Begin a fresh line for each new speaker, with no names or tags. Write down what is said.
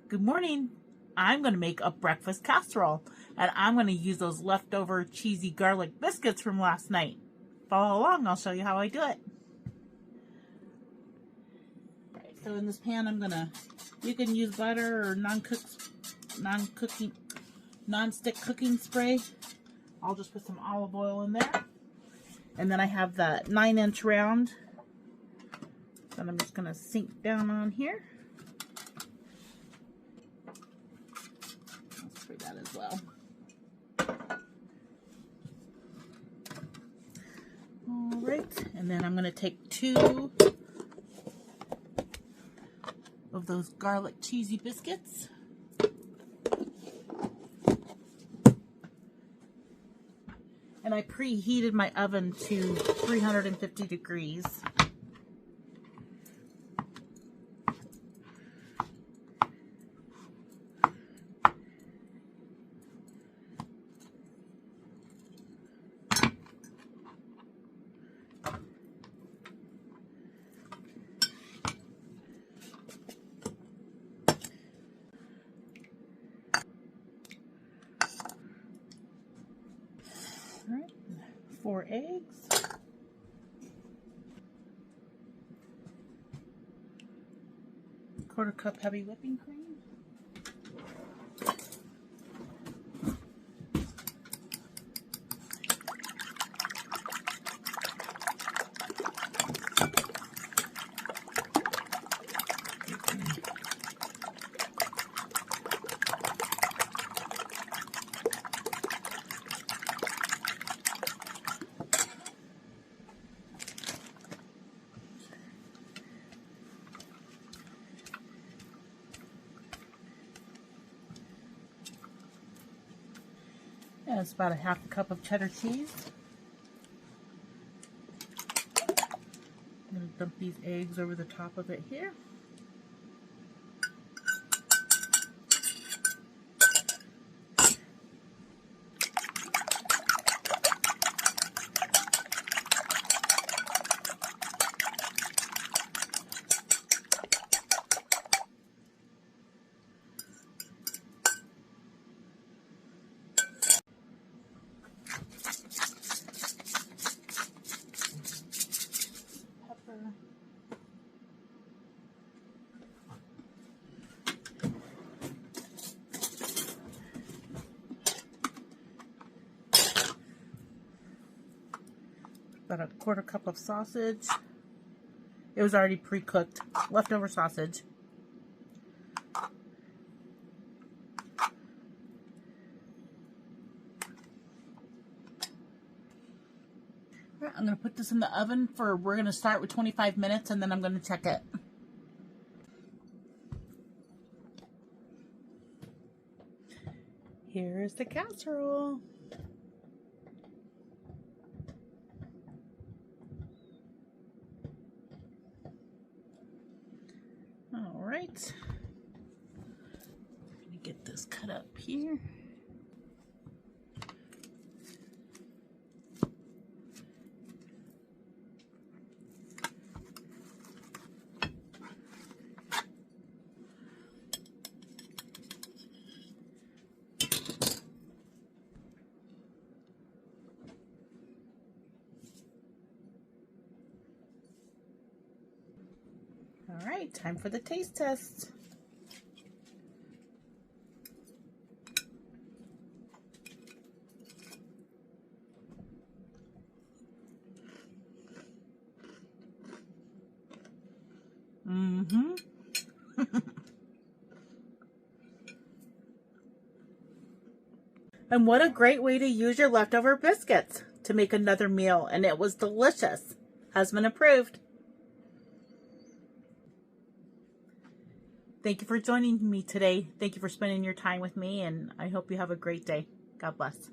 Good morning. I'm going to make a breakfast casserole, and I'm going to use those leftover cheesy garlic biscuits from last night. Follow along, I'll show you how I do it. Right, so in this pan you can use butter or non-stick cooking spray. I'll just put some olive oil in there. And then I have the 9-inch round that I'm just going to sink down on here. Let's spray that as well. All right, and then I'm going to take 2 of those garlic cheesy biscuits. And I preheated my oven to 350 degrees. All right, 4 eggs. Quarter cup heavy whipping cream. Yeah, it's about a half a cup of cheddar cheese. I'm going to dump these eggs over the top of it here. About a quarter cup of sausage. It was already pre-cooked, leftover sausage. Right, I'm going to put this in the oven we're going to start with 25 minutes and then I'm going to check it. Here's the casserole. All right, I'm gonna get this cut up here. All right, time for the taste test. And what a great way to use your leftover biscuits to make another meal, and it was delicious. Husband approved. Thank you for joining me today. Thank you for spending your time with me, and I hope you have a great day. God bless.